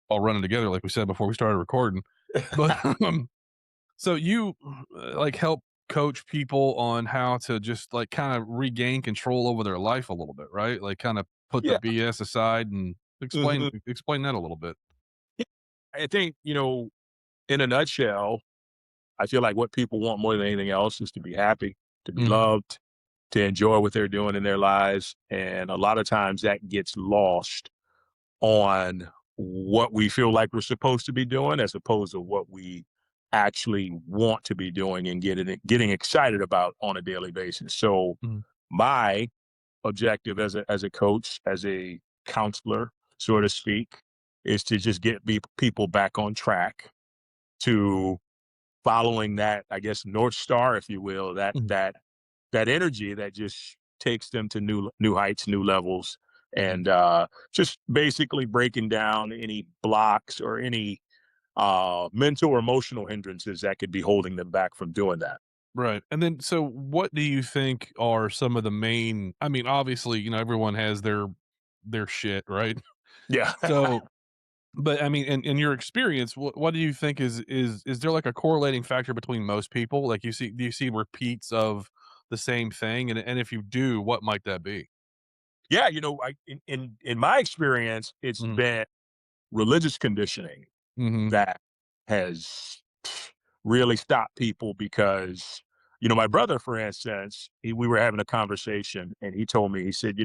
all running together, like we said before we started recording. But so you like help coach people on how to just like kind of regain control over their life a little bit, right? Like kind of put the Yeah. BS aside and Mhm. explain that a little bit. I think, in a nutshell, I feel like what people want more than anything else is to be happy, to be Mhm. loved, to enjoy what they're doing in their lives. And a lot of times that gets lost on what we feel like we're supposed to be doing as opposed to what we actually want to be doing and getting excited about on a daily basis. So Mhm. my objective as a coach, as a counselor, so to speak, is to just get people back on track to following that, I guess, North Star, if you will, Mhm. that energy that just takes them to new heights, new levels, Mhm. and just basically breaking down any blocks or any mental or emotional hindrances that could be holding them back from doing that. Right. And then so what do you think are some of the main, I mean, obviously, everyone has their shit, right? Yeah. So, but I mean, in your experience, what do you think is there like a correlating factor between most people? Like do you see repeats of the same thing? And if you do, what might that be? Yeah, in my experience, it's Mhm. been religious conditioning Mhm. that has really stopped people because, my brother, for instance, we were having a conversation and he told me, he said,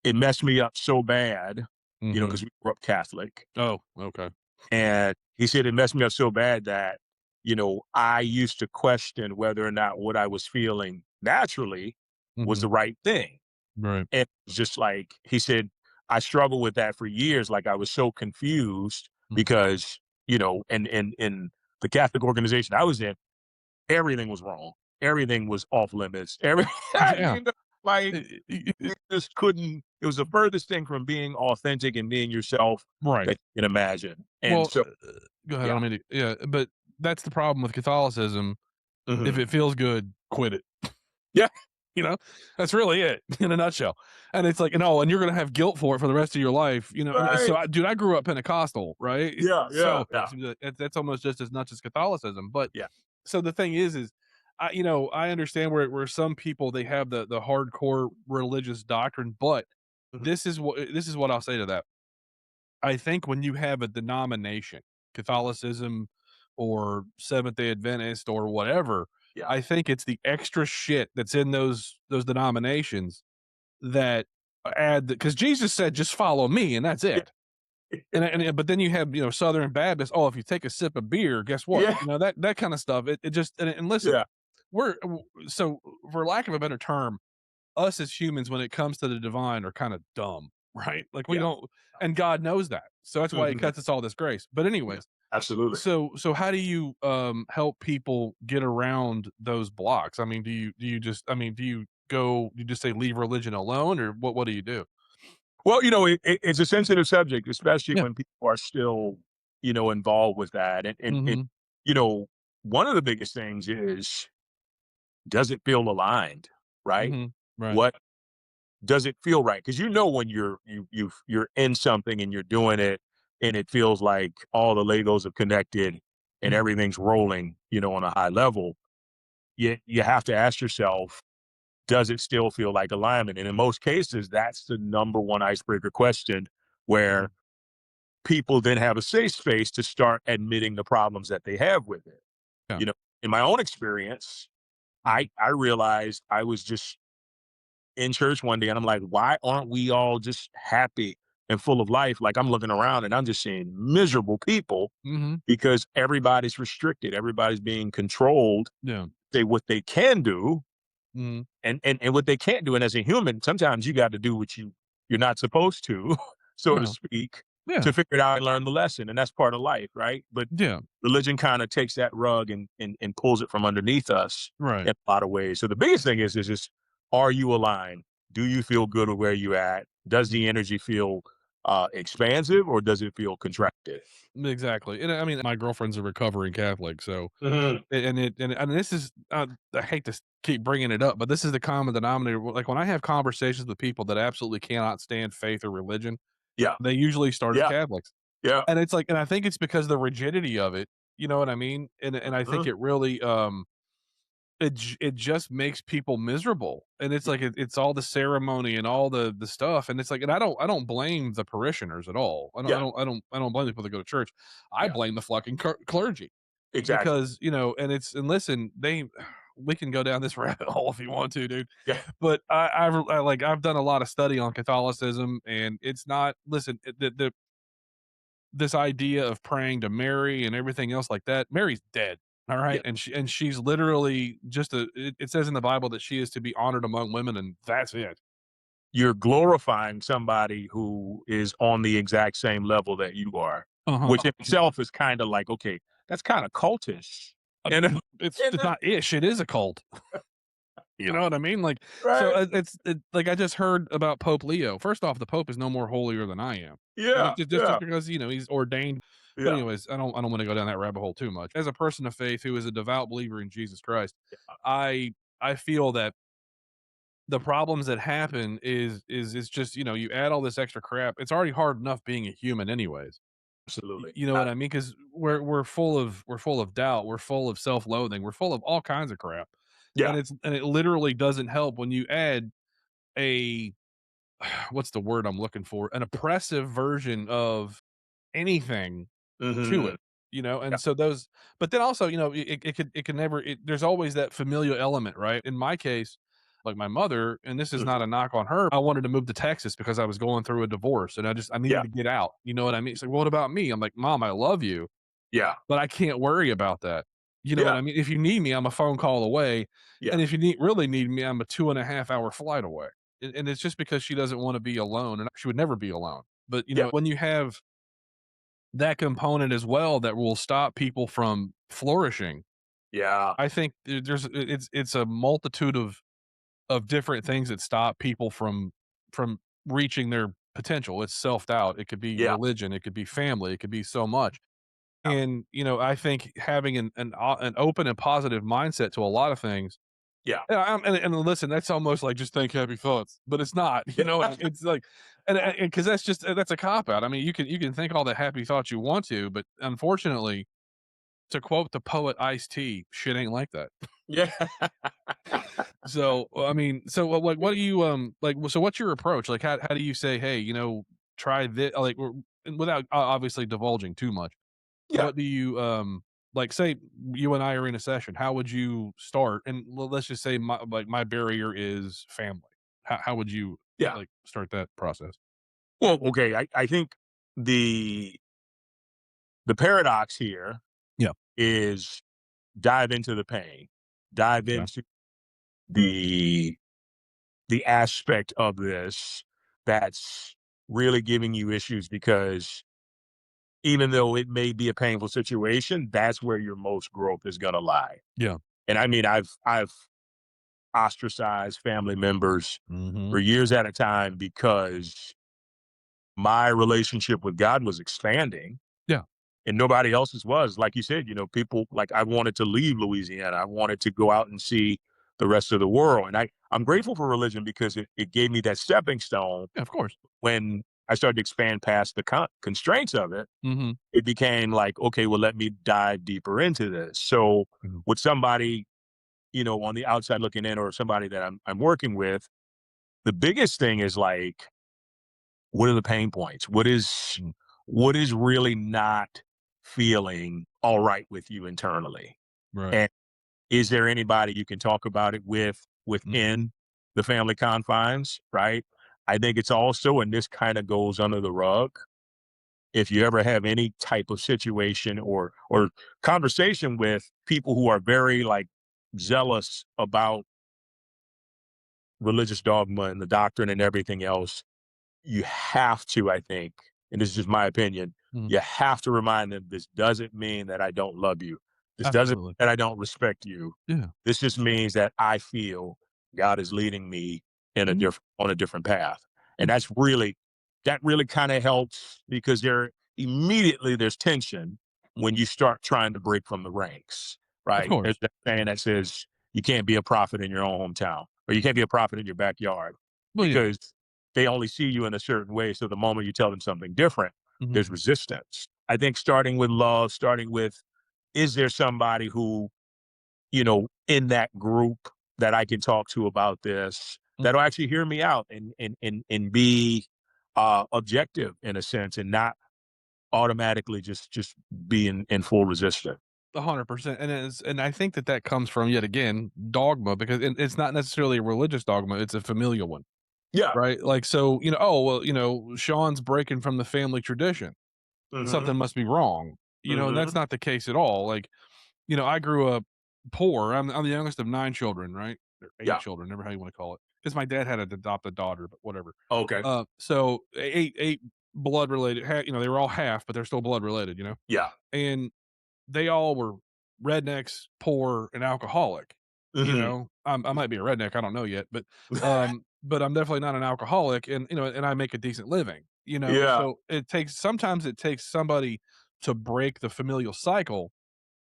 it messed me up so bad, Mhm. because we grew up Catholic. Oh, okay. And he said it messed me up so bad that, I used to question whether or not what I was feeling naturally was Mhm. the right thing. Right. And it's just like he said, I struggled with that for years. Like I was so confused Mhm. because, in the Catholic organization I was in, everything was wrong. Everything was off limits. Yeah. Like I you just couldn't, it was the furthest thing from being authentic and being yourself right. that you can imagine. And Well, so, go ahead. I yeah. don't mean to, yeah, but that's the problem with Catholicism. If Mhm. it feels good, quit it. Yeah. You know, that's really it in a nutshell. And it's like, and you're going to have guilt for it for the rest of your life. Right. So dude, I grew up Pentecostal, right? Yeah. Yeah. So Yeah. that's almost just as nuts as Catholicism. But Yeah. so the thing is, I understand where some people, they have the hardcore religious doctrine, but Mhm. this is what I'll say to that. I think when you have a denomination, Mhm. Catholicism or Seventh Day Adventist or whatever, Yeah. I think it's the extra shit that's in those denominations that add, because Jesus said, "Just follow me," and that's Yeah. it. But then you have, Southern Baptists. Oh, if you take a sip of beer, guess what? Yeah. That kind of stuff. It just, and listen, Yeah. so for lack of a better term, us as humans, when it comes to the divine, are kind of dumb, right? Like we Yeah. don't, and God knows that. So that's why he Mhm. cuts us all this grace. But Yeah. anyways, Absolutely. so how do you help people get around those blocks? I mean, do you just, I mean, do you just say leave religion alone, or what do you do? Well, it's a sensitive subject, especially Yeah. when people are still, involved with that. And Mhm. you know, one of the biggest things is, does it feel aligned, right? Mhm. Right. What does it feel right? Because when you're in something and you're doing it, and it feels like all the Legos have connected and Mhm. everything's rolling, on a high level. You have to ask yourself, does it still feel like alignment? And in most cases, that's the number one icebreaker question where Mhm. people then have a safe space to start admitting the problems that they have with it. Yeah. You know, in my own experience, Mhm. I realized I was just in church one day and I'm like, why aren't we all just happy and full of life? Like I'm looking around and I'm just seeing miserable people Mhm. because everybody's restricted, everybody's being controlled, Yeah. say what they can do Mhm. and what they can't do. And as a human, sometimes you got to do what you're not supposed to, so to Yeah. speak, Yeah. to figure it out and learn the lesson. And that's part of life, right? But Yeah. religion kind of takes that rug and pulls it from underneath us Right. in a lot of ways. So the biggest thing is just, are you aligned? Do you feel good with where you at? Does Mhm. the energy feel expansive or does it feel contracted? Exactly. And I mean, my girlfriend's a recovering Catholic, so Mhm. and this is, I hate to keep bringing it up, but this is the common denominator. Like when I have conversations with people that absolutely cannot stand faith or religion, Yeah. They usually start as Yeah. Catholics. Yeah. And it's like, and I think it's because the rigidity of it, you know what I mean? And I think Mhm. it really, it just makes people miserable, and it's Yeah. like it's all the ceremony and all the stuff, and it's like, and I don't blame the parishioners at all. I don't I Yeah. don't I don't I don't blame the people that go to church. I Yeah. blame the fucking clergy Exactly. because, you know, and listen, they we can go down this rabbit hole if you want to, dude. Yeah. But I've done a lot of study on Catholicism, and it's not, listen, this idea of praying to Mary and everything else like that. Mary's dead. All Yeah. right. And she's literally just it says in the Bible that she is to be honored among women, and that's it. You're glorifying somebody who is on the exact same level that you are, Uh-huh. which in itself is kind of like, okay, that's kind of cultish. And It's not ish, it is a cult. You know what I mean? Like, so right. like I just heard about Pope Leo. First off, the Pope is no more holier than I am. Yeah. Just Yeah. because, you know, he's ordained. But Yeah. anyways, I don't want to go down that rabbit hole too much. As a person of faith who is a devout believer in Jesus Christ, I feel that the problems that happen is just, you know, you add all this extra crap. It's already hard enough being a human anyways. Absolutely. You know what I mean? Because we're full of doubt, we're full of self-loathing, we're full of all kinds of crap, Yeah. and it literally doesn't help when you add a what's the word I'm looking for, an oppressive version of anything to Mhm. it, you know. Yeah. And so those, but then also, you know, it can never there's always that familial element, right? In my case, like my mother, and this is not Mhm. a knock on her, I wanted to move to Texas because I was going through a divorce, and I needed Yeah. to get out, you know what I mean? It's like, what about me? I'm like, mom, I love you, Yeah. but I can't worry about that. You know what Yeah. I mean? If you need me, I'm a phone call away, Yeah. and if you really need me, I'm a 2.5 hour flight away. And it's just because she doesn't want to be alone, and she would never be alone. But you Yeah. know, when you have that component as well that will stop people from flourishing, Yeah. I think it's a multitude of different things that stop people from reaching their potential. It's self-doubt, it could be Yeah. religion, it could be family, it could be so much. Yeah. And, you know, I think having an open and positive mindset to a lot of things. Yeah. Yeah, and listen, that's almost like just think happy thoughts, but it's not, you know. It's like, and because that's just that's a cop out. I mean, you can think all the happy thoughts you want to, but unfortunately, to quote the poet Ice T, shit ain't like that. Yeah. So I mean, so like, what do you like? So what's your approach? Like, how do you say, hey, you know, try this, like, and without obviously divulging too much? Yeah. What do you like? Say you and I are in a session. How would you start? And let's just say my barrier is family. How would you Yeah. like start that process? Well, okay. I think the the paradox here Yeah. is dive into the pain, dive Okay. into the the aspect of this that's really giving you issues because even though it may be a painful situation, that's where your most growth is going to lie. Yeah. And I mean, I've ostracized family members Hmm. for years at a time because my relationship with God was expanding Yeah. and nobody else's was. Like you said, you know, people like I wanted to leave Louisiana. I wanted to go out and see the rest of the world. And I'm grateful for religion because it gave me that stepping stone Yeah. Of course. when I started to expand past the constraints of it. Hmm. It became like, okay, well, let me dive deeper into this. So Hmm. with somebody, you know, on the outside looking in or somebody that I'm working with, the biggest thing is like, what are the pain points? What is really not feeling all right with you internally? Right. And is there anybody you can talk about it with Hmm. within the family confines? Right. I think it's also, and this kind of goes under the rug. If you ever have any type of situation or conversation with people who are very like zealous about religious dogma and the doctrine and everything else, you have to, I think, and this is just my opinion, Hmm. you have to remind them this doesn't mean that I don't love you. This doesn't Absolutely. mean that I don't respect you. Yeah. This just means that I feel God is leading me in a Mhm. different on a different path. And Mm. that really kind of helps because there's tension when Mhm. you start trying to break from the ranks, Of right? There's course. that saying that says you can't be a prophet in your own hometown or you can't be a prophet in your backyard Well, yeah. because they only see you in a certain way. So the moment you tell them something different, Mhm. there's resistance. I think starting with love, starting with, is there somebody who, in that group that I can talk to about this, Mhm. that'll actually hear me out and be objective in a sense, and not automatically just be in full resistance. 100%, and I think that that comes from, yet again, dogma, because it's not necessarily a religious dogma, it's a familial one, Yeah. right? Like, so, "Oh, well, Sean's breaking from the family tradition. Hmm. Something must be wrong." And Hmm. that's not the case at all. Like, I grew up poor. I'm the youngest of 9 children, right? Or 8 Yeah. children, never how you wanna call it, because my dad had an adopted daughter, but whatever. Okay. So 8 blood related, they were all half, but they're still blood related, Yeah. and they all were rednecks, poor, and alcoholic. Hmm. I might be a redneck, I don't know yet, but I'm definitely not an alcoholic, and and I make a decent living. Yeah. So it takes somebody to break the familial cycle,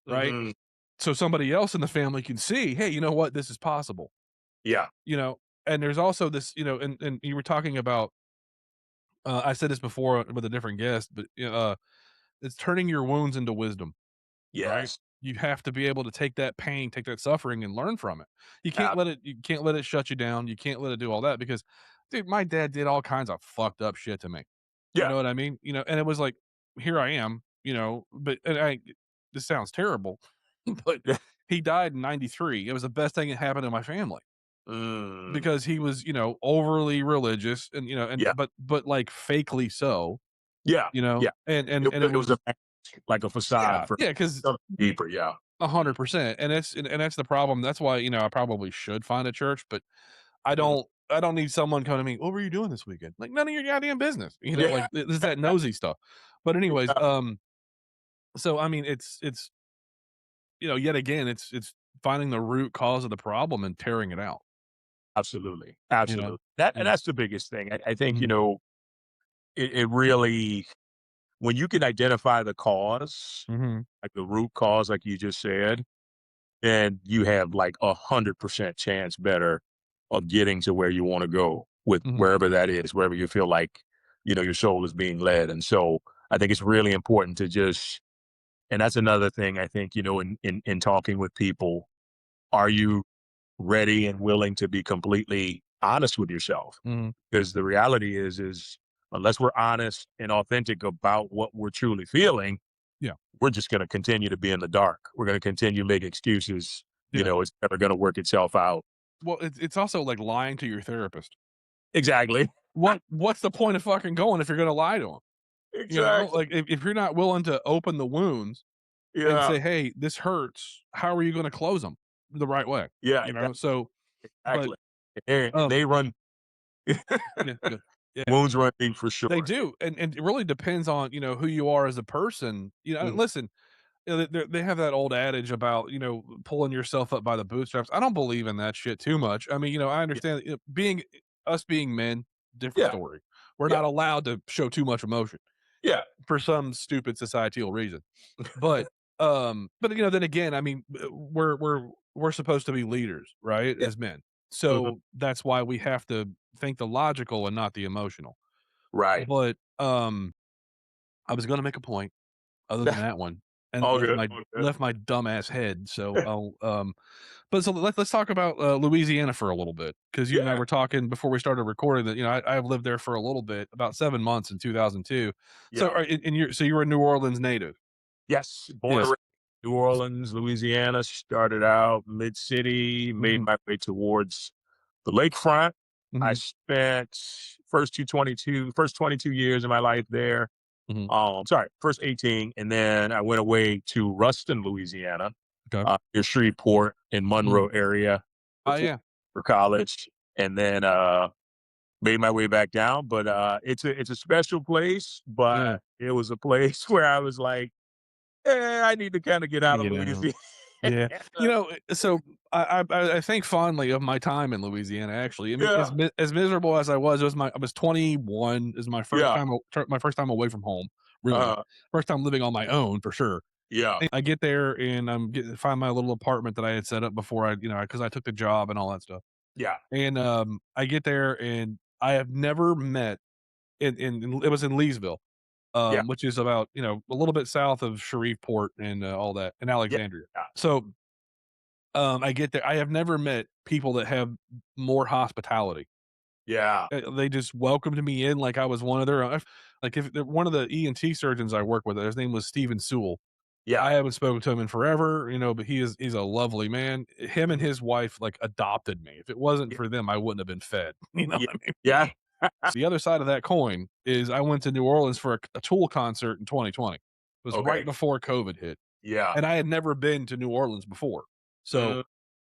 right? Hmm. So somebody else in the family can see, hey, you know what, this is possible. Yeah. You know, and there's also this, and you were talking about. I said this before with a different guest, but it's turning your wounds into wisdom. Right? Yes. You have to be able to take that pain, take that suffering, and learn from it. Ab- You can't let it shut you down. You can't let it do all that, because, dude, my dad did all kinds of fucked up shit to me. You yeah. know what I mean? And it was like, here I am, but and this sounds terrible, but he died in 93. It was the best thing that happened to my family, Mm. because he was, overly religious, and, Yeah. but like fakely so, Yeah. Yeah. and it It was a was, mask, like a facade for yeah, because something deeper. Yeah. Mm. 100%, and that's the problem. That's why, I probably should find a church, but Mhm. I don't need someone coming to me, "What were you doing this weekend?" Like, none of your goddamn business, Yeah. like, there's that nosy stuff. But anyways, Yeah. so, I mean, it's, yet again, it's finding the root cause of the problem and tearing it out, Absolutely. you know? Absolutely. That and Yeah. that's the biggest thing. I think, Mhm, it really, when you can identify the cause, mhm, like the root cause, like you just said, then you have like 100% chance better of getting to where you want to go with mhm, wherever that is, wherever you feel like, your soul is being led. And so I think it's really important to just, and that's another thing I think, in talking with people, are you ready and willing to be completely honest with yourself? mhm, Because the reality is unless we're honest and authentic about what we're truly feeling, yeah, we're just going to continue to be in the dark. We're going to continue to make excuses. yeah. It's never going to work itself out. Well, it's also like lying to your therapist. Exactly. What's the point of fucking going if you're gonna lie to him? Exactly. Like, if you're not willing to open the wounds and Yeah. say, "Hey, this hurts," how are you gonna close them the right way? Yeah. Exactly. So, but, Exactly. And um they run yeah, yeah, yeah, wounds run deep for they sure. do, and it really depends on, Yeah. who you are as a person, and Mhm. listen, they have that old adage about, pulling yourself up by the bootstraps. I don't believe in that shit too much. I mean, I Yeah. understand, us being men, different Yeah. story. We're Yeah. not allowed to show too much emotion Yeah. for some stupid societal reason. But, then again, I mean, we're supposed to be leaders, right, Yeah. as men. Mhm. So that's why we have to think the logical and not the emotional. Right. But, I was gonna make a point other than that one, and it All good. All good. left my dumbass head, so but so let's talk about, Louisiana for a little bit, because you and I Yeah. were talking before we started recording that, I've lived there for a little bit, about 7 months in 2002. So, Yeah. you're a New Orleans native? Yes, born and Yes. raised in New Orleans, Louisiana. Started out mid city, made Mhm, my way towards the lakefront. I mhm, spent first 22 years of my life there. mhm. Sorry, first 18, and then I went away to Ruston, Louisiana, Okay. near Shreveport in Mhm. Monroe area Oh, before yeah. for college, and then made my way back down. But it's a special place, Yeah. but it was a place where I was like, I need to kind of get out of You know? Louisiana. Yeah. So I think fondly of my time in Louisiana, actually. I mean, Yeah, as miserable as I was 21, is my first yeah, time my first time away from home, really. uh, First time living on my own, for sure. yeah, I get there, and find my little apartment that I had set up before, because I took the job and all that stuff. yeah, And, I get there, and I have never met in it was in Leesville, Yeah. which is about, a little bit south of Shreveport and, all that, in Yeah. Alexandria. Yeah. So, I get there. I have never met people that have more hospitality. Yeah. They just welcomed me in like I was one of their like, if one of the ENT surgeons I work with, his name was Steven Sewell. Yeah. I haven't spoken to him in forever, but he's a lovely man. Him and Mhm. his wife, like, adopted me. If it wasn't Yeah. for them, I wouldn't have been fed, you know Yeah. what I mean? Yeah. The other side of that coin is I went to New Orleans for a Tool concert in 2020. It was right Okay. before COVID hit, Yeah. and I had never been to New Orleans before. So Mm,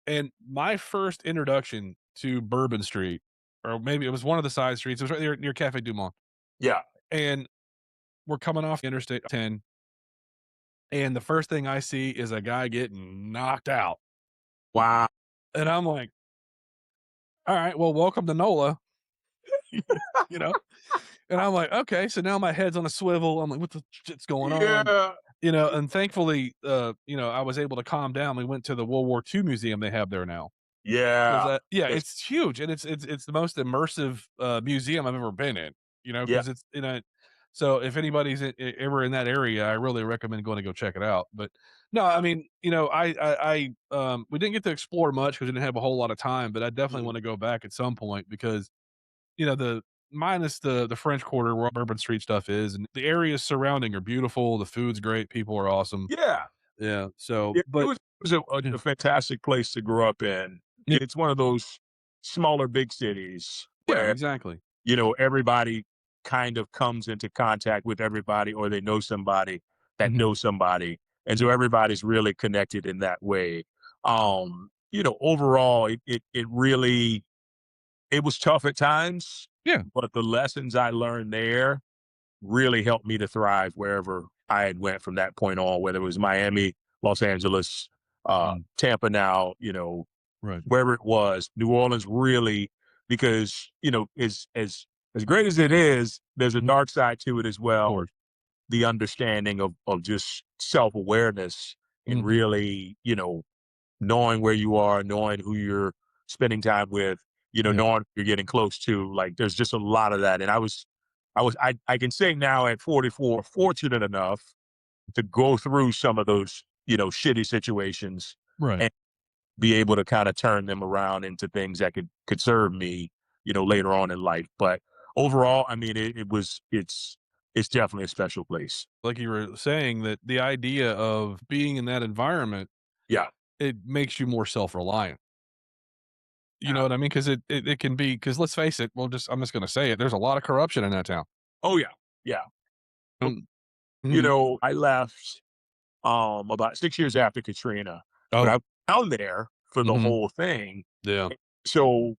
and my first introduction to Bourbon Street, or maybe it was one of the side streets, it was right there near Cafe Du Monde, yeah. and we're coming off Interstate 10, and the first thing I see is a guy getting knocked out, Wow. and I'm like, "Alright, well, welcome to NOLA," you know? And I'm like, "Okay," so now my head's on a swivel, I'm like, "What the shit's going on?" Yeah. And thankfully, I was able to calm down. We went to the World War II museum they have there now. 'Cause Yeah. that yeah, Yes. it's huge, and it's the most immersive, museum I've ever been in, Yeah. 'cause it's in a so if anybody's ever in that area, I really recommend going to go check it out, but no, I mean, we didn't get to explore much because we didn't have a whole lot of time, but I definitely Mhm. wanna go back at some point because, the minus the French Quarter where Bourbon Street stuff is, and the areas surrounding are beautiful, the food's great, people are awesome. Yeah. Yeah, so Yeah. It but was yeah, a fantastic place to grow up in. yeah, It's one of those smaller big cities yeah, where, exactly. everybody kind of comes into contact with everybody, or they know somebody that Mhm, knows somebody. And so yeah, everybody's really connected in that way. Overall, it really, it was tough at times, yeah, but the lessons I learned there really helped me to thrive wherever I had went from that point on, whether it was Miami, Los Angeles, mm, Tampa now, right, wherever it was, New Orleans really, because, as great as it is, there's a mhm, dark side to it as of well. course. The understanding of just self-awareness and Mhm, really, knowing where you are, knowing who you're spending time with, yeah, knowing who you're getting close to. Like there's just a lot of that. And I can say now at 44, fortunate enough to go through some of those, shitty situations right. and be able to kind of turn them around into things that could serve me, later on in life. But overall, I mean, it's definitely a special place. Like you were saying that the idea of being in that environment, Yeah. it makes you more self-reliant. You know Yeah. what I mean? Because it can be. Because let's face it, I'm just gonna say it, there's a lot of corruption in that town. Oh yeah. Yeah. Um, mhm, I left about 6 years after Katrina, but oh, I was down there for the mhm, whole thing. yeah, So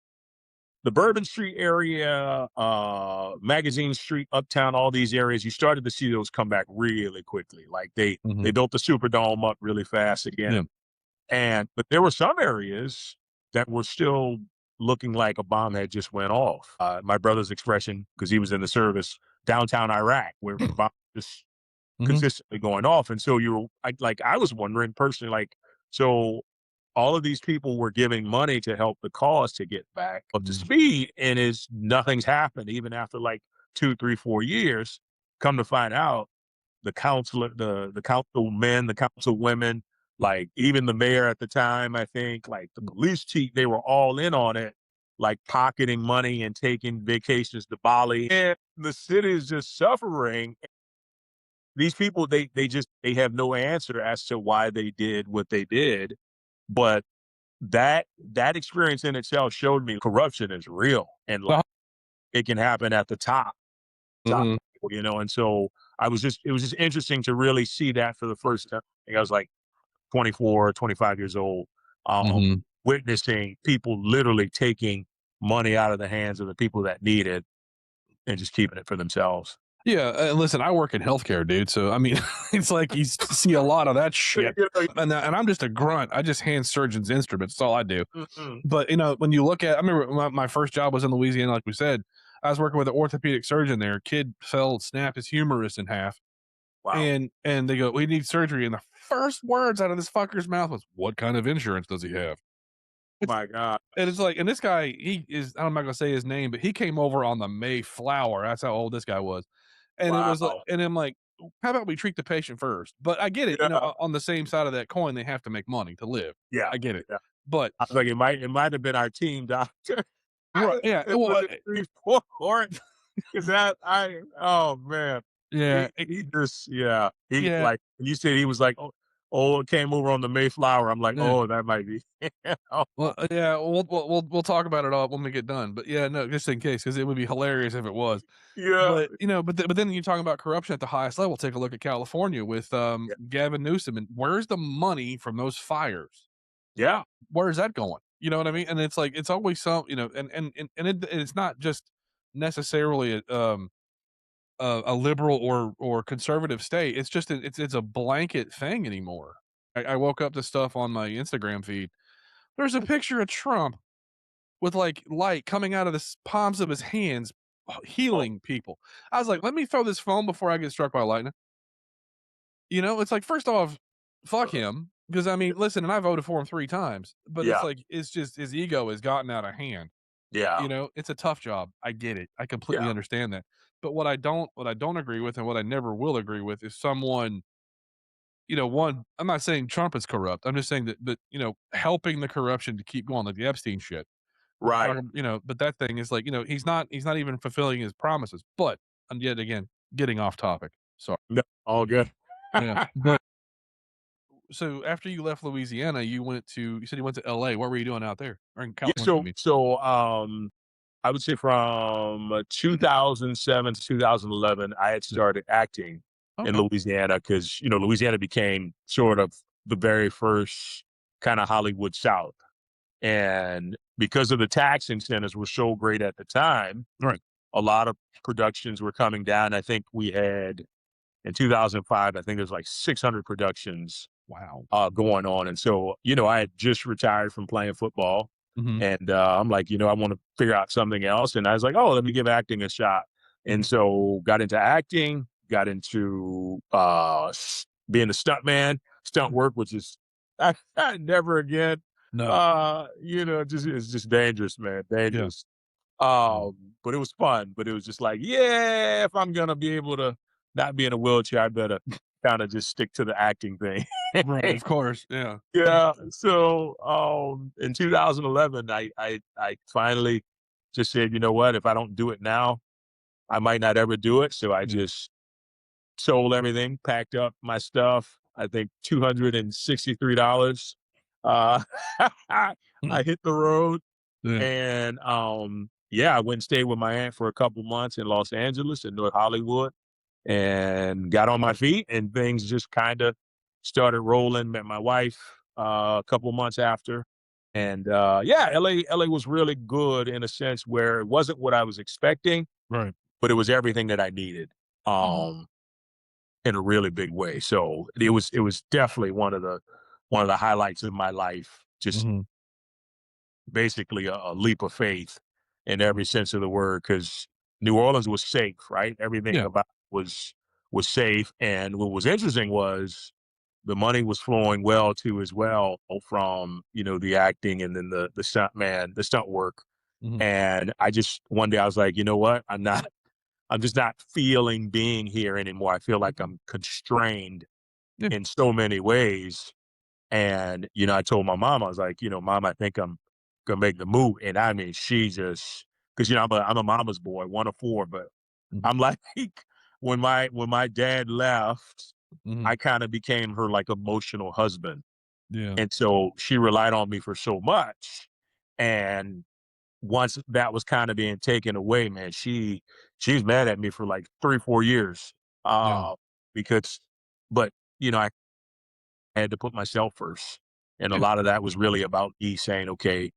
the Bourbon Street area, Magazine Street, Uptown, all these areas, you started to see those come back really quickly. Like they mhm, built the Superdome up really fast yeah, again. And but there were some areas that were still looking like a bomb had just went off. My brother's expression, because he was in the service, downtown Iraq, where the bomb just mhm, consistently going off. And so I was wondering personally, like, so all of these people were giving money to help the cause to get back up to mhm, speed, and is nothing's happened even after like 2, 3, 4 years. Come to find out, the council men, the council women, like even the mayor at the time, I think, like the police chief, they were all in on it, like pocketing money and taking vacations to Bali. And the city is just suffering. These people, they have no answer as to why they did what they did. But that experience in itself showed me corruption is real, and like uh it can happen at the top, mhm, and so it was just interesting to really see that for the first time. I think I was like 24, 25 years old, mhm. witnessing people literally taking money out of the hands of the people that need it and just keeping it for themselves. Yeah, and listen, I work in healthcare, dude, so, I mean, it's like you see a lot of that shit, You know, and I'm just a grunt, I just hand surgeons instruments, that's all I do. mm-mm. But, when you look at I remember my first job was in Louisiana, like we said. I was working with an orthopedic surgeon there. Kid snapped his humerus in half, Wow. and they go, "We need surgery," and the first words out of this fucker's mouth was, "What kind of insurance does he have?" my And it's gosh. like, and this guy, he is, I'm not gonna say his name, but he came over on the Mayflower. That's how old this guy was. And it was like, Wow. and I'm like, how about we treat the patient first? But I get it, Yeah, on the same side of that coin, they have to make money to live. yeah, I get it. yeah. But I was like, it might have been our team doctor. right, yeah, It well, was a 3-4 'cause that I oh, man. yeah, He just yeah. He yeah, like, when you said he was like, "Oh, it came over on the Mayflower," I'm like, yeah. "Oh, that might be." Oh, Well, yeah, we'll talk about it all when we get done. But yeah, no, just in case, because it would be hilarious if it was. yeah, But but then you're talking about corruption at the highest level. Take a look at California with yeah, Gavin Newsom, and where's the money from those fires? yeah, Where is that going? You know what I mean? And it's like it's always some, it's not just necessarily a liberal or conservative state. It's just it's a blanket thing anymore. I woke up to stuff on my Instagram feed. There's a picture of Trump with like light coming out of the palms of his hands, oh, healing people. I was like, let me throw this phone before I get struck by lightning. It's like, first off, fuck uh, him. Because I mean, listen, and I voted for him 3 times, but it's yeah, like, it's just his ego has gotten out of hand. yeah, It's a tough job. I get it. I completely yeah, understand that. But what I don't agree with, and what I never will agree with, is someone, one, I'm not saying Trump is corrupt. I'm just saying that, helping the corruption to keep going, like the Epstein shit. right. But that thing is like, he's not even fulfilling his promises. But, and yet again, getting off topic. So No, all good. yeah. But so after you left Louisiana, you said you went to LA. What were you doing out there? Or in Yeah, California, I so mean. I would say from 2007 to 2011, I had Yeah. started acting in Okay. Louisiana because, Louisiana became sort of the very first kind of Hollywood South. And because of the tax incentives were so great at the time, Right. a lot of productions were coming down. I think we had in 2005, I think there's like 600 productions Wow. going on. And so, I had just retired from playing football. Mhm. And I'm like, I want to figure out something else. And I was like, oh, let me give acting a shot. And Mhm. so got into acting, got into being a stunt man, stunt Mm. work, which is never again. No. Just it's just dangerous, man. Yeah. Dangerous. Yeah. But it was fun. But it was just like, yeah, if I'm gonna be able to not be in a wheelchair, I better kind of just stick to the acting thing. Right, of course. Yeah. Yeah. So, in 2011, I finally just said, you know what? If I don't do it now, I might not ever do it. So I Yeah. just sold everything, packed up my stuff. I think $263. Uh, I Mhm. hit the road, Yeah. and yeah, I went and stayed with my aunt for a couple months in Los Angeles in North Hollywood and got on my feet, and things just kind of started rolling. Met my wife a couple months after, and yeah, LA was really good in a sense where it wasn't what I was expecting, Right. but it was everything that I needed in a really big way. So it was definitely one of the highlights of my life. Just Mhm. basically a leap of faith in every sense of the word because New Orleans was safe, right? Everything Yeah. about it was safe. And what was interesting was the money was flowing well too as well from the acting and then the stunt man, the stunt work. Mhm. And I just one day I was like, you know what? I'm just not feeling being here anymore. I feel like I'm constrained Yeah. in so many ways and, I told my mom, I was like, "Mom, I think I'm gonna make the move." And I mean, she just because I'm a mama's boy, one of four, but Mhm. I'm like, when my dad left, Mhm. I kind of became her like emotional husband. Yeah. And so she relied on me for so much. And once that was kind of being taken away, man, she's mad at me for like 3, 4 years. Yeah. Because but I had to put myself first. And a Yeah. lot of that was really about me saying, okay,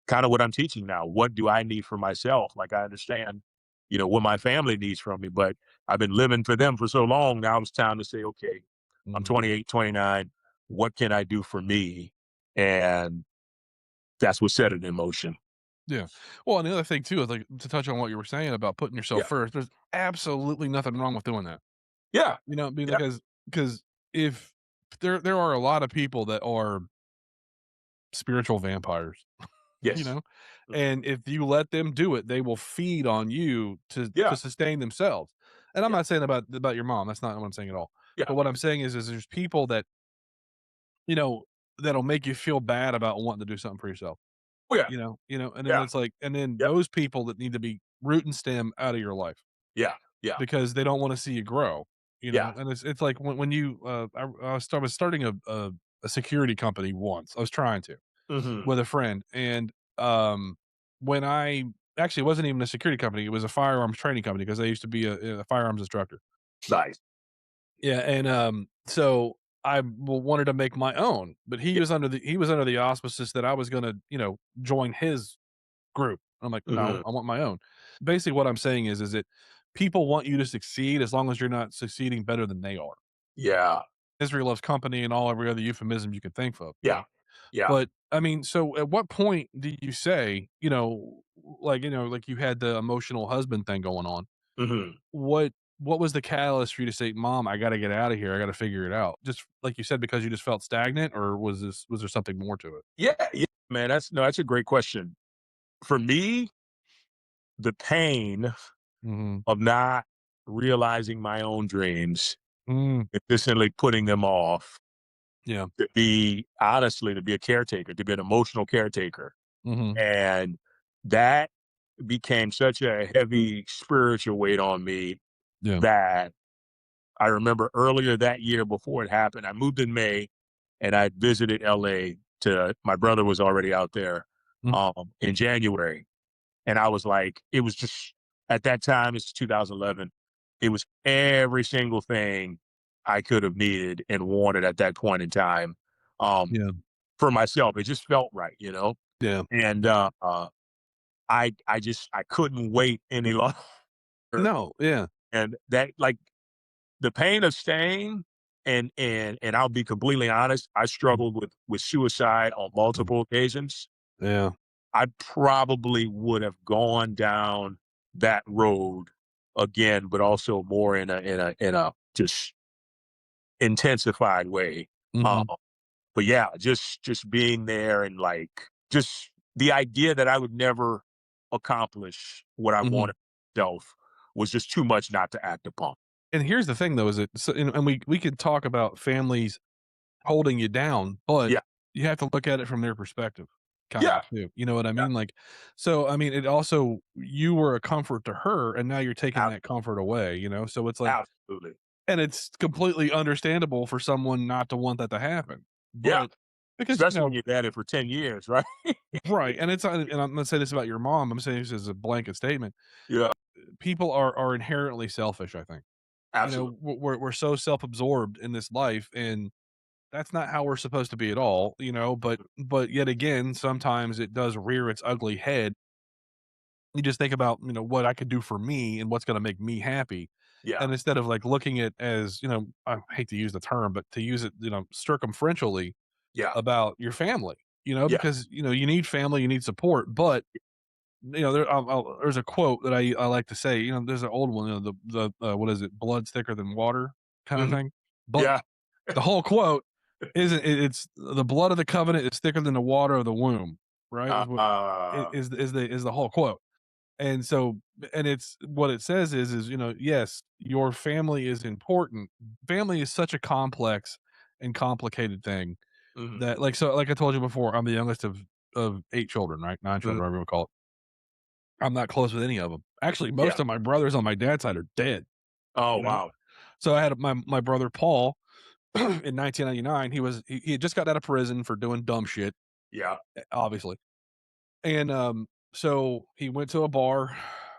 kind of what I'm teaching now. What do I need for myself? Like I understand, what my family needs from me, but I've been living for them for so long. Now it's time to say, okay, I'm Mhm. 28, 29. What can I do for me? And that's what set it in motion. Yeah. Well, and the other thing too is, like, to touch on what you were saying about putting yourself Yeah. first, there's absolutely nothing wrong with doing that. Yeah. Being Yeah. because if there are a lot of people that are spiritual vampires, you Yes. know? Mhm. And if you let them do it, they will feed on you to Yeah. sustain themselves. And I'm Yeah. not saying about your mom, that's not what I'm saying at all. Yeah. But what I'm saying is there's people that, you know, that'll make you feel bad about wanting to do something for yourself, Oh, yeah. and then Yeah. it's like and then Yep. those people that need to be root and stem out of your life Yeah. Yeah. because they don't wanna see you grow, Yeah. and it's like when you, I was starting a security company once. I was trying to, Mhm. with a friend, and, when I actually, it wasn't even a security company, it was a firearms training company because I used to be a firearms instructor. Nice. Yeah, and, so I wanted to make my own, but Yeah. he was under the auspices that I was gonna, join his group. I'm like, "No, Mhm. I want my own." Basically, what I'm saying is that people want you to succeed as long as you're not succeeding better than they are. Yeah. Misery loves company and all every other euphemism you can think of, Yeah. Yeah. But, I mean, so at what point do you say, like you had the emotional husband thing going on. Mhm. What what was the catalyst for you to say, "Mom, I gotta get out of here. I gotta figure it out." Just like you said, because you just felt stagnant, or was there something more to it? Yeah. Yeah. Man, that's a great question. For me, the pain Mhm. of not realizing my own dreams, Mm. consistently putting them off, Yeah. to be a caretaker, to be an emotional caretaker. Mhm. And that became such a heavy spiritual weight on me Yeah. that I remember earlier that year before it happened, I moved in May and I visited LA to my brother was already out there Mm. in January. And I was like, it was just at that time, it's 2011. It was every single thing I could have needed and wanted at that point in time um, Yeah. for myself. It just felt right, you know? Yeah. And I couldn't wait any longer. No, yeah. And that like the pain of staying and I'll be completely honest, I Mhm. struggled with suicide on Mhm. multiple occasions. Yeah. I probably would have gone down that road again, but also more in a just intensified way. Mhm. But yeah, just being there and like just the idea that I would never accomplish what I Mhm. wanted myself was just too much not to act upon. And here's the thing though, is it so and we could talk about families holding you down, but Yeah, you have to look at it from their perspective, kind yeah, of too. You know what I yeah, mean? Like, so I mean, it also you were a comfort to her, and now you're taking ab- that comfort away. So it's like, absolutely. and it's completely understandable for someone not to want that to happen, Yeah, but because especially when you've had it for 10 years, right? right, and and I'm gonna say this about your mom. I'm saying this as a blanket statement. Yeah, People are inherently selfish. I think absolutely. we're so self absorbed in this life, and that's not how we're supposed to be at all, but yet again, sometimes it does rear its ugly head. You just think about, what I could do for me and what's gonna make me happy, Yeah, and instead of, like, looking at as, I hate to use the term, but to use it, circumferentially yeah, about your family, yeah. because, you need family, you need support, but, there's a quote that I like to say, there's an old one, what is it? "Blood's thicker than water," kinda Mhm. thing, but Yeah. the whole quote isn't it's the blood of the covenant is thicker than the water of the womb, right? Is what Uh, is the whole quote. And so and it's what it says is, yes, your family is important. Family is such a complex and complicated thing mhm, that like I told you before, I'm the youngest of 8 children, right? 9 mhm. children, whatever you wanna call it. I'm not close with any of them. Actually, most Yeah. of my brothers on my dad's side are dead, Oh, you know? wow. So I had my brother Paul in 1999. He had just got out of prison for doing dumb shit, Yeah. obviously. And, so he went to a bar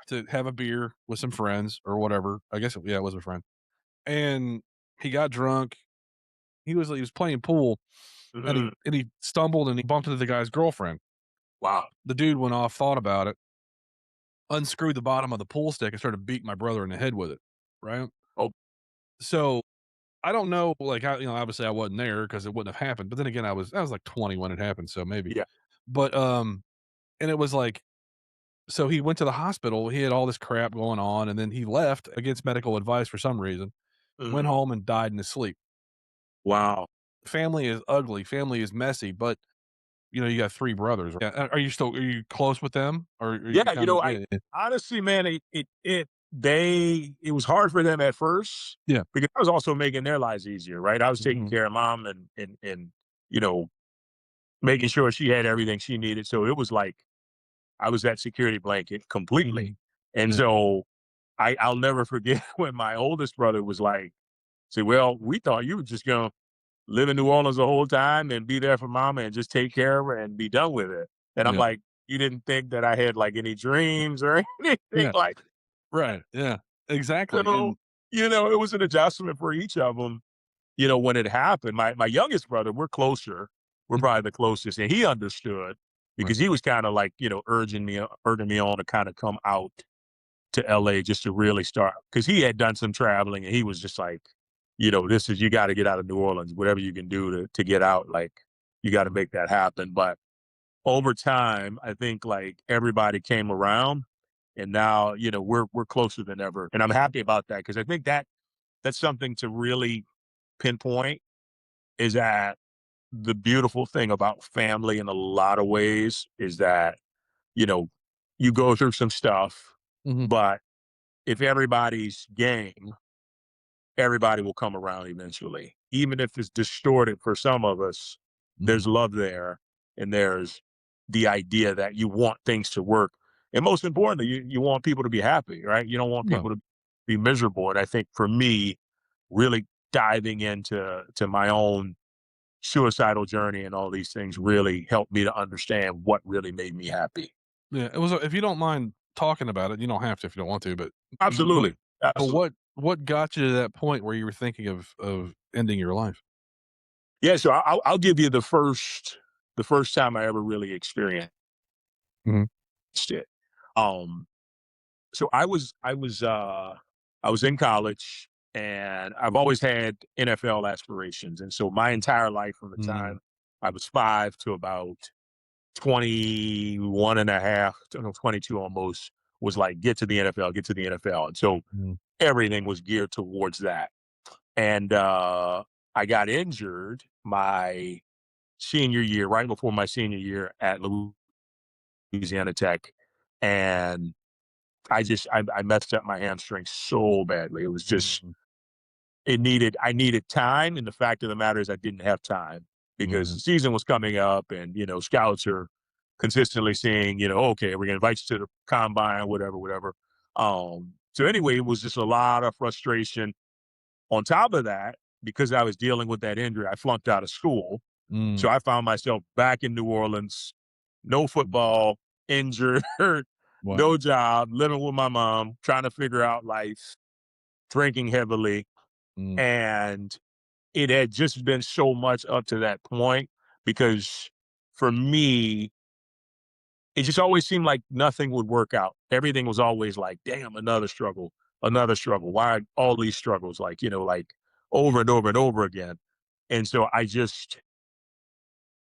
to have a beer with some friends or whatever. I guess, yeah, it was a friend. And he got drunk. He was playing pool, and Mhm. he stumbled and he bumped into the guy's girlfriend. Wow. The dude went off, thought about it, unscrewed the bottom of the pool stick, and started beating my brother in the head with it, right? Oh, So, I don't know, like, obviously I wasn't there because it wouldn't have happened, but then again, I was like 20 when it happened, so maybe. yeah. But, and it was like, so he went to the hospital, he had all this crap going on, and then he left against medical advice for some reason, went Mhm. home and died in his sleep. Wow. Family is ugly, family is messy, but, you got 3 brothers. Yeah, are you close with them? Or are you Yeah, kind of I honestly, man, it was hard for them at first yeah. because I was also making their lives easier, right? I was taking Mhm, care of mom and you know, making sure she had everything she needed. So it was like I was that security blanket completely. mhm. And Yeah, so I'll never forget when my oldest brother was like, say, well, we thought you were just gonna live in New Orleans the whole time and be there for mama and just take care of her and be done with it. And I'm yeah, like, you didn't think that I had like any dreams or anything yeah, like right, yeah, exactly, so, and it was an adjustment for each of them, when it happened. My youngest brother, we're closer. We're mhm, probably the closest, and he understood right, because he was kind of like, urging me on to kind of come out to LA just to really start because he had done some traveling and he was just like, this is you got to get out of New Orleans, whatever you can do to get out, like you got to make that happen. But over time, I think like everybody came around and now, we're closer than ever. And I'm happy about that because I think that's something to really pinpoint is that the beautiful thing about family in a lot of ways is that, you know, you go through some stuff, mhm, but if everybody's game, everybody will come around eventually. Even if it's distorted for some of us, mhm, there's love there and there's the idea that you want things to work. And most importantly, you want people to be happy, right? You don't want no, people to be miserable. And I think for me, really diving into my own suicidal journey and all these things really helped me to understand what really made me happy. yeah, it was if you don't mind talking about it, you don't have to if you don't want to, but Absolutely. Absolutely. what got you to that point where you were thinking of ending your life? Yeah. So I'll give you the first time I ever really experienced Mhm, it. Um, so I was in college and I've always had NFL aspirations. And so my entire life from the mm, time I was 5 to about 21 and a half, no, 22 almost, was like, get to the NFL, get to the NFL. And so mm, everything was geared towards that. And I got injured my senior year, right before my senior year at Louisiana Tech. And I messed up my hamstring so badly. It was just mm, I needed time. And the fact of the matter is I didn't have time because mhm, the season was coming up and, scouts are consistently saying, okay, we're gonna invite you to the combine, whatever, whatever. So anyway, it was just a lot of frustration. On top of that, because I was dealing with that injury, I flunked out of school. mm, So I found myself back in New Orleans, no mm, football, injured, wow, no job, living with my mom, trying to figure out life, drinking heavily. mm, And it had just been so much up to that point because for me, it just always seemed like nothing would work out. Everything was always like, damn, another struggle, another struggle. Why all these struggles? Like, like over and over and over again. And so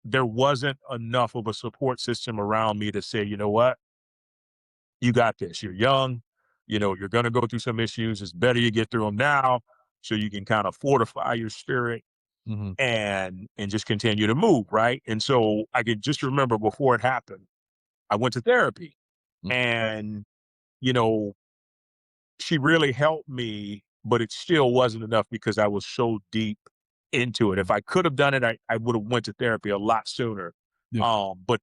there wasn't enough of a support system around me to say, you know what, you got this. You're young, you're going to go through some issues. It's better you get through them now so you can kind of fortify your spirit mhm, and just continue to move. Right. And so I could just remember before it happened, I went to therapy mm, and, you know, she really helped me, but it still wasn't enough because I was so deep into it. If mhm, I could have done it, I would have went to therapy a lot sooner. yeah, But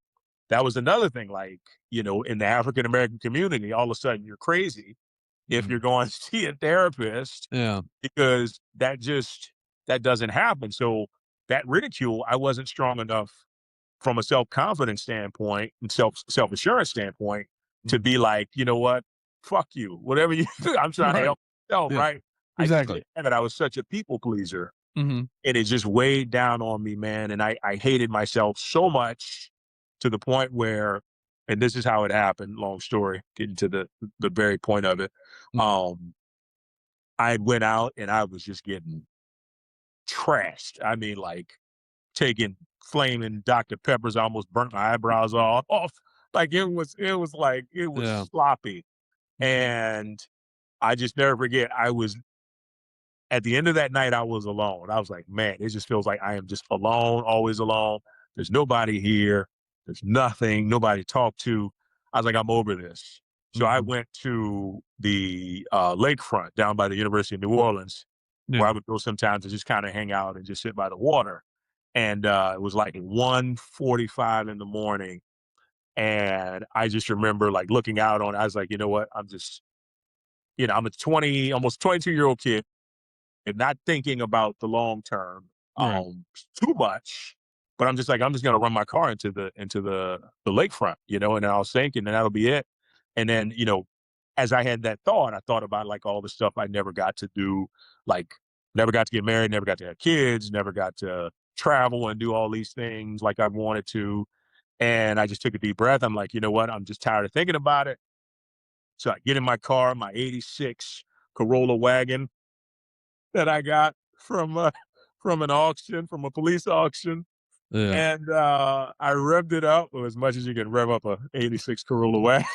that was another thing, like, in the African American community, all of a sudden you're crazy if mhm, you're going to see a therapist yeah, because that doesn't happen. So that ridicule, I wasn't strong enough from a self-confidence standpoint and self-assurance standpoint to mhm, be like, you know what? Fuck you. Whatever you do, I'm trying to right, help myself, yeah, right? I just exactly, didn't have it. I was such a people pleaser. mhm, And it just weighed down on me, man. And I hated myself so much to the point where, and this is how it happened, long story, getting to the very point of it. mhm, Um, I went out and I was just getting trashed. I mean, like taking flaming Dr. Peppers, I almost burnt my eyebrows off. Like it was yeah, sloppy. mhm, And I just never forget. I was at the end of that night, I was alone. I was like, man, it just feels like I am just alone, always alone. There's nobody here. There's nothing, nobody to talk to. I was like, I'm over this. So I Mhm. went to the lakefront down by the University of New Orleans, where Yeah. I would go sometimes to just kind of hang out and just sit by the water. And it was like 1:45 in the morning. And I just remember like looking out on, I was like, you know what? I'm just, I'm a 20, almost 22-year-old kid and not thinking about the long term Right. too much. But I'm just like, I'm just gonna run my car into the lakefront, and I was thinking, and that'll be it. And then, as I had that thought, I thought about like all the stuff I never got to do, like never got to get married, never got to have kids, never got to travel and do all these things like I wanted to. And I just took a deep breath. I'm like, you know what? I'm just tired of thinking about it. So I get in my car, my '86 Corolla wagon that I got from from an auction, from a police auction, Yeah. and I revved it up as much as you can rev up a '86 Corolla wagon.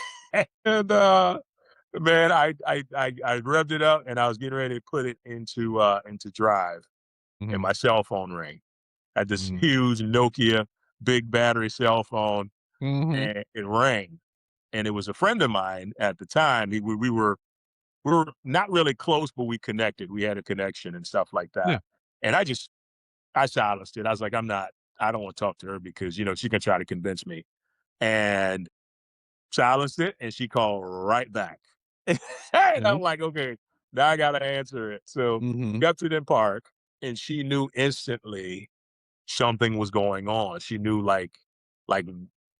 And man, I revved it up, and I was getting ready to put it into drive, and Mhm. my cell phone rang. I had this Mhm. huge Nokia big battery cell phone, Mhm. and it rang, and it was a friend of mine at the time. We were not really close, but we connected. We had a connection and stuff like that. Yeah. And I silenced it. I was like, I don't want to talk to her because, she can try to convince me. And silenced it. And she called right back. And I'm Okay. like, okay, now I got to answer it. So Mhm. got to the park and she knew instantly something was going on. She knew like,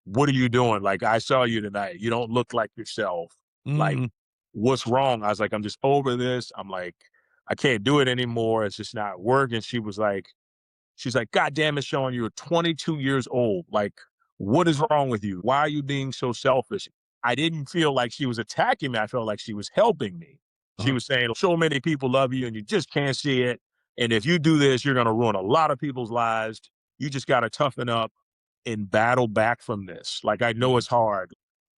what are you doing? Like, I saw you tonight. You don't look like yourself. Like, Mhm. what's wrong? I was like, I'm just over this. I'm like, I can't do it anymore. It's just not working. She's like, God damn it, Shaun, you're 22 years old. Like, what is wrong with you? Why are you being so selfish? I didn't feel like she was attacking me. I felt like she was helping me. She Uh-huh. was saying, so many people love you and you just can't see it. And if you do this, you're going to ruin a lot of people's lives. You just got to toughen up and battle back from this. Like, I know Mhm. it's hard.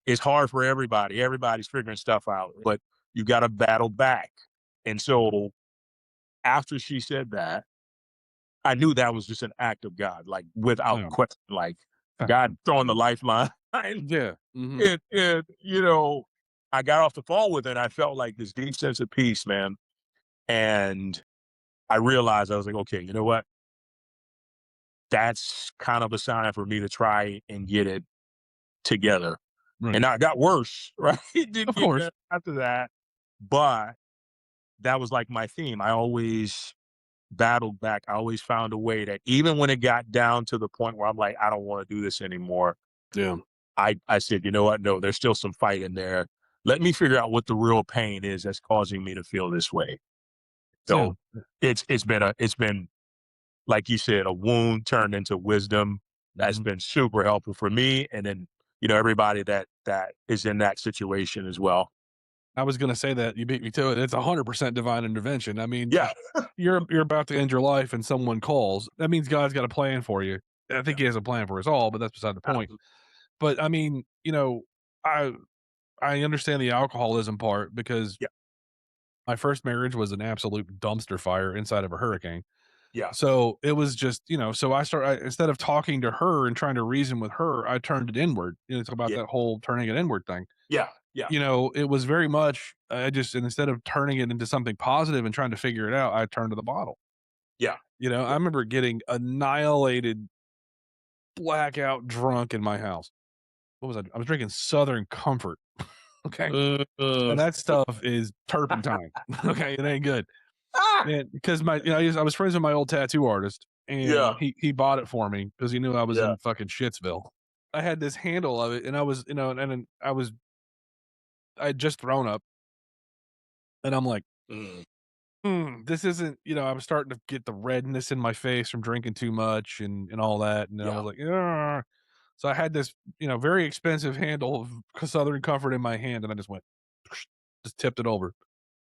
It's hard for everybody. Everybody's figuring stuff out, but you got to battle back. And so after she said that, I knew that was just an act of God, like without Yeah. question, like Yeah. God throwing the lifeline. and, Yeah. Mhm. and I got off the phone with it. And I felt like this deep sense of peace, man. And I realized I was like, okay, you know what? That's kind of a sign for me to try and get it together. And Right. now it got worse, right? It didn't Of get course. better after that. But that was like my theme. I always battled back. I always found a way that even when it got down to the point where I'm like, I don't want to do this anymore, Yeah. I said, you know what? No, there's still some fight in there. Let me figure out what the real pain is that's causing me to feel this way. Yeah. So it's been like you said, a wound turned into wisdom. That's Mhm. been super helpful for me. And then, everybody that is in that situation as well. I was gonna say that, you beat me to it. It's 100% divine intervention. I mean, Yeah. you're about to end your life and someone calls. That means God's got a plan for you. I Yeah. think he has a plan for us all, but that's beside the point. Absolutely. But I mean, I I understand the alcoholism part because Yeah. my first marriage was an absolute dumpster fire inside of a hurricane. Yeah. So it was just, so instead of talking to her and trying to reason with her, I turned it inward. It's about Yeah. that whole turning it inward thing. Yeah. Yeah. It was very much, I just, and instead of turning it into something positive and trying to figure it out, I turned to the bottle. Yeah. I Yeah. remember getting annihilated, blackout drunk in my house. What was I? I was drinking Southern Comfort. Okay. Uh, And that stuff is turpentine. Okay. It ain't good. ah, And because I was friends with my old tattoo artist and yeah. he bought it for me because he knew I was Yeah. in fucking Shitsville. I had this handle of it and I was, and then I had just thrown up and I'm like, Mm, this isn't, I was starting to get the redness in my face from drinking too much and all that. And then I yeah. was like, "Ugh." So I had this, very expensive handle of Southern Comfort in my hand and I just went, just tipped it over,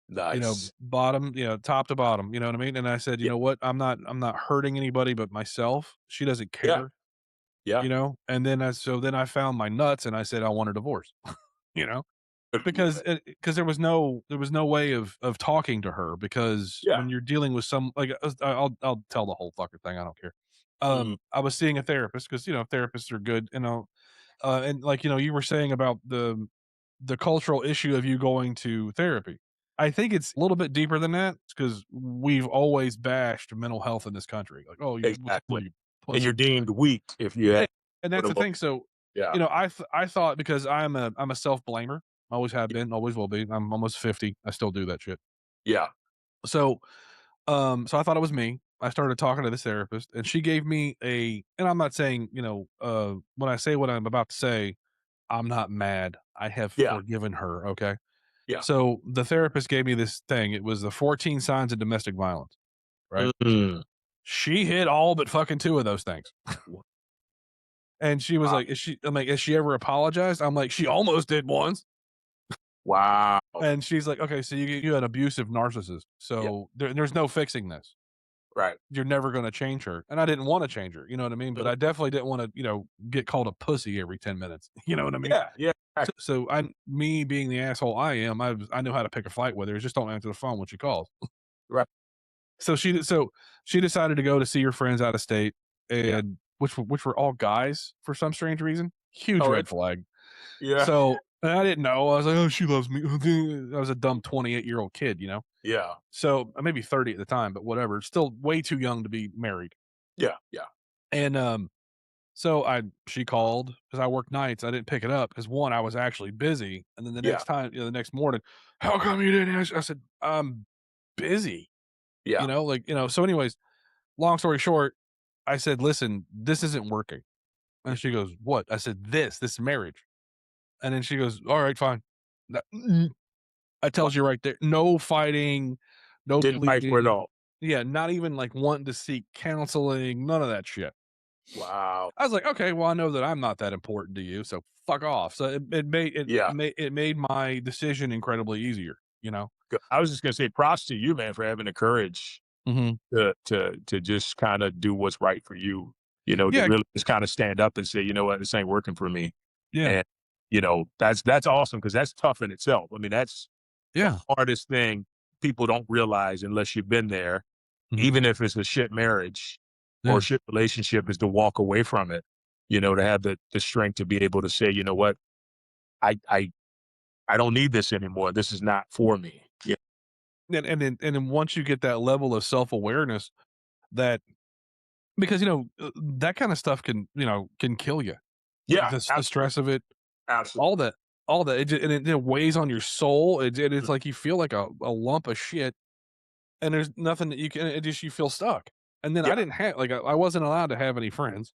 Nice. bottom, top to bottom, you know what I mean? And I said, you Yeah. know what? I'm not hurting anybody but myself. She doesn't Yeah. care, Yeah. And then I found my nuts and I said, I want a divorce, you know? Love Because it. because there was no way of talking to her because Yeah. when you're dealing with some like, I'll tell the whole fucking thing, I don't care. Mm, I was seeing a therapist because, therapists are good, and like, you were saying about the cultural issue of you going to therapy. I think it's a little bit deeper than that because we've always bashed mental health in this country. Like, "Oh, exactly. you And you're pussy." deemed weak if you Yeah, have and put that's a the little. thing. So, Yeah. I thought because I'm a self-blamer, always have been, always will be. I'm almost 50. I still do that shit. Yeah. So, so I thought it was me. I started talking to this therapist, and she gave me and I'm not saying, when I say what I'm about to say, I'm not mad. I have Yeah. forgiven her, okay? Yeah. So, the therapist gave me this thing. It was the 14 signs of domestic violence, right? Mm. She hit all but fucking 2 of those things. And she was Wow. like, I'm like, "Has she ever apologized?" I'm like, "She almost did once." Wow. And she's like, "Okay, so you an abusive narcissist. Yeah. So there's no fixing this. Right. You're never gonna change her." And I didn't wanna change her, you know what I mean? But Mhm. I definitely didn't wanna, get called a pussy every 10 minutes. You know what I mean? Yeah. Yeah. So me being the asshole I am, I know how to pick a fight with her. Just don't answer the phone when she calls. Right. So she decided to go to see her friends out of state, Yeah. and which were all guys for some strange reason. Huge Oh, really? red flag. Yeah. So and I didn't know. I was like, "Oh, she loves me." I was a dumb 28-year-old kid, you know? Yeah. So maybe 30 at the time, but whatever. Still way too young to be married. Yeah. Yeah. And so she called because I worked nights. I didn't pick it up because one, I was actually busy. And then the Yeah. next time, the next morning, how come you didn't answer? I said, I'm busy, Yeah. so anyways, long story short, I said, listen, this isn't working. Yeah. And she goes, what? I said, this marriage. And then she goes, all right, fine. That Wow. tells you right there. No fighting, no Didn't fight for it pleading. all. Yeah, not even like wanting to seek counseling, none of that shit. Wow. I was like, okay, well, I know that I'm not that important to you, so fuck off. So Yeah. it made my decision incredibly easier, you know? Good. I was just gonna say props to you, man, for having the courage Hmm. to just kind of do what's right for you. To Yeah, really just kind of stand up and say, you know what, this ain't working for me. yeah, And that's awesome because that's tough in itself. I mean, that's the yeah, hardest thing people don't realize unless you've been there, mhm, even if it's a shit marriage or a yeah. shit relationship, is to walk away from it. To have the strength to be able to say, you know what, I I I don't need this anymore. This is not for me. Yeah. And then once you get that level of self-awareness that because, that kinda stuff can kill you. Like, Yeah. the Absolutely. stress of it, Absolutely. all that it weighs on your soul. It's like you feel like a lump of shit, and there's nothing that you can it just you feel stuck. And then I Yeah. didn't have like, I wasn't allowed to have any friends,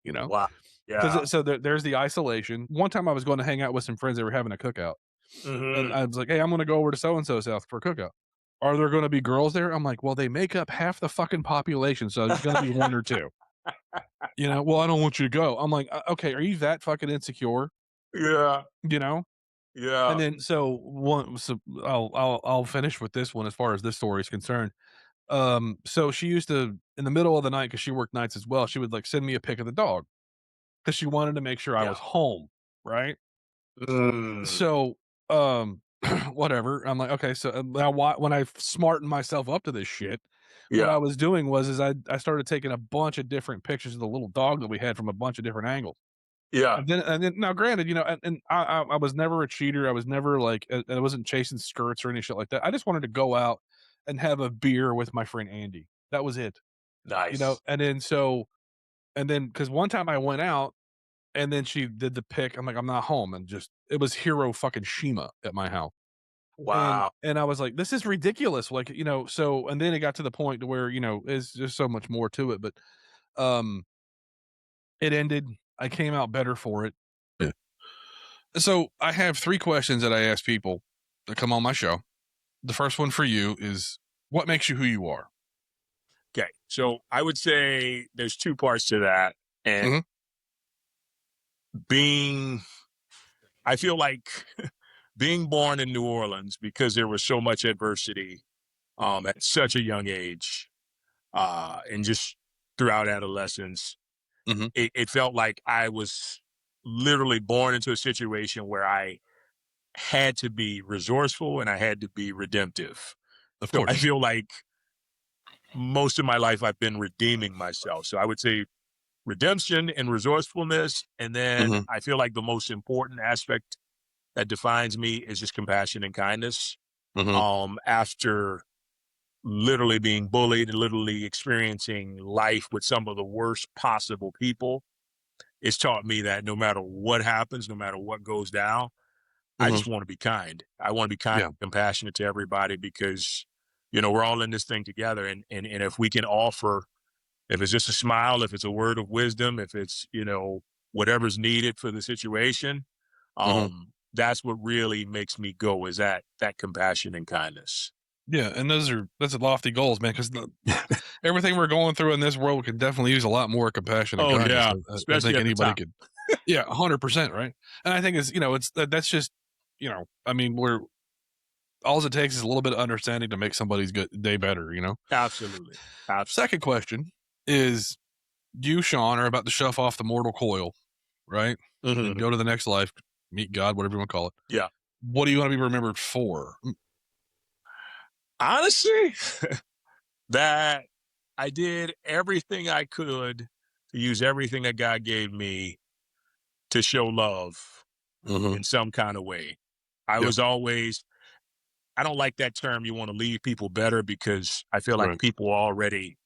you know? Wow. Yeah. 'Cause so there's the isolation. One time I was going to hang out with some friends, they were having a cookout, and Mhm. I was like, "Hey, I'm gonna go over to so and so's house for a cookout." "Are there gonna be girls there?" I'm like, "Well, they make up half the fucking population, so there's gonna be 1 or 2." "Well, I don't want you to go." I'm like, Okay, are you that fucking insecure?" Yeah. You know? And Yeah. then so I'll finish with this one as far as this story is concerned. So she used to in the middle of the night because she worked nights as well, she would, like, send me a pic of the dog because she wanted to make sure I Yeah. was home, right? Mm. So, whatever. I'm like, okay. So now, when I smartened myself up to this shit, what Yeah. I was doing is I started taking a bunch of different pictures of the little dog that we had from a bunch of different angles. Yeah. And then now, granted, and I was never a cheater. I was never like I wasn't chasing skirts or any shit like that. I just wanted to go out and have a beer with my friend Andy. That was it. Nice. And then because one time I went out and then she did the pic. I'm like, I'm not home, and just it was hero fucking Shima at my house. And Wow. and I was like, "This is ridiculous." Like, so and then it got to the point to where, it's just so much more to it, but, um, it ended. I came out better for it. Yeah. So, I have 3 questions that I ask people that come on my show. The first one for you is, what makes you who you are? Okay. So I would say there's two parts to that. And Mhm. being, I feel like being born in New Orleans because there was so much adversity at such a young age and just throughout adolescence, Mhm. it felt like I was literally born into a situation where I had to be resourceful and I had to be redemptive. Of So I course. feel like most of my life I've been redeeming myself. So I would say redemption and resourcefulness. And then Mhm, I feel like the most important aspect that defines me is just compassion and kindness. mhm, After literally being bullied and literally experiencing life with some of the worst possible people, it's taught me that no matter what happens, no matter what goes down, I mhm. just want to be kind. I want to be kind Yeah, and compassionate to everybody because, we're all in this thing together. And if we can offer, if it's just a smile, if it's a word of wisdom, if it's, whatever's needed for the situation, mhm. that's what really makes me go is that compassion and kindness. Yeah, and that's lofty goals, man. Because everything we're going through in this world could definitely use a lot more compassion and Oh kindness. yeah, I especially think at the anybody top. could. Yeah, 100%, right? And I think that's just, I mean, we're all it takes is a little bit of understanding to make somebody's good day better, you know? Absolutely. Absolutely. Second question is, you, Sean, are about to shove off the mortal coil, right? And Mhm. go to the next life, meet God, whatever you want to call it. Yeah. What do you want to be remembered for? Honestly, that I did everything I could to use everything that God gave me to show love Mhm. in some kind of way. I Yep. was always, I don't like that term, you want to leave people better because I feel like Right. people are already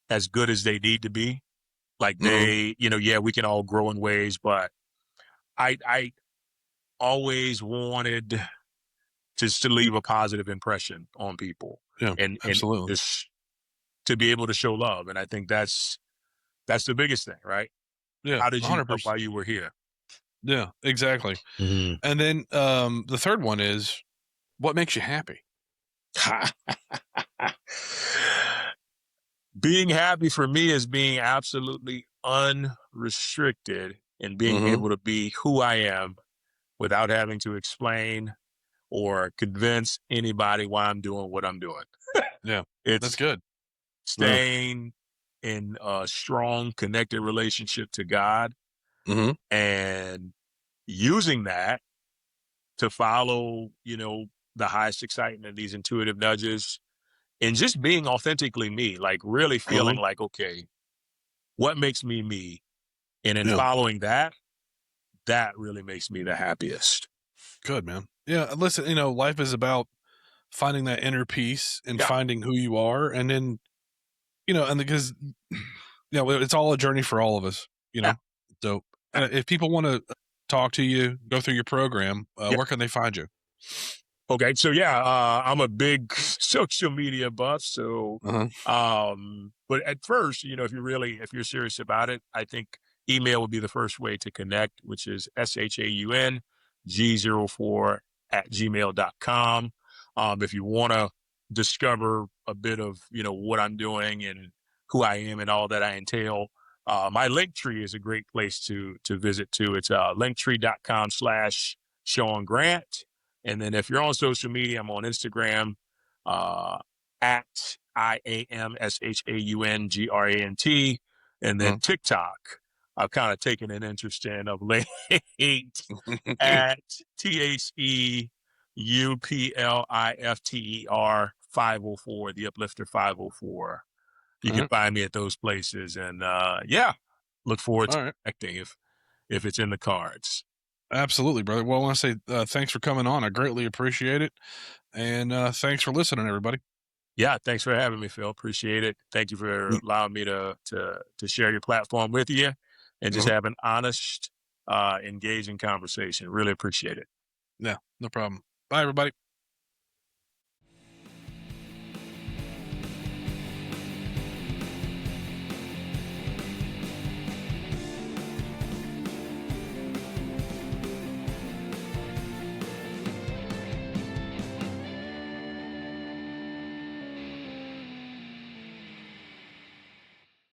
as good as they need to be. Like Mhm. yeah, we can all grow in ways, but I always wanted just to leave a positive impression on people Yeah, and absolutely. just to be able to show love. And I think that's the biggest thing, right? Yeah, How did you love 100%. while you were here? Yeah, exactly. Mhm. And then, the third one is, what makes you happy? Being happy for me is being absolutely unrestricted and being Mhm. able to be who I am without having to explain or convince anybody why I'm doing what I'm doing. Yeah, that's It's good. Yeah. staying in a strong, connected relationship to God Mhm. and using that to follow, the highest excitement, these intuitive nudges, and just being authentically me, like really feeling Mhm. like, okay, what makes me me? And in Yeah, following that, that really makes me the happiest. good, man. Yeah, listen, life is about finding that inner peace and Yeah. finding who you are, and then, and because, it's all a journey for all of us, you Yeah. know? So, if people wanna talk to you, go through your program, Yeah. where can they find you? Okay, so yeah, I'm a big social media buff. So, Uh-huh. but at first, if you're serious about it, I think email would be the first way to connect, which is shaung04@gmail.com. If you want to discover a bit of, what I'm doing and who I am and all that I entail, my link tree is a great place to visit too. It's linktree.com/Shaun Grant. And then if you're on social media, I'm on Instagram uh, at IAMSHAUNGRANT. And then Uh-huh. TikTok, I've kind of taken an interest in of late at THEUPLIFTER 504, the Uplifter 504. You can Uh-huh. find me at those places. And yeah, look forward to Alright. connecting if it's in the cards. Absolutely, brother. Well, I wanna say, thanks for coming on. I greatly appreciate it, and, thanks for listening, everybody. Yeah, thanks for having me, Phil. Appreciate it. Thank you for Mm, allowing me to share your platform with you and just uh-huh. have an honest, engaging conversation. Really appreciate it. Yeah, no problem. Bye, everybody.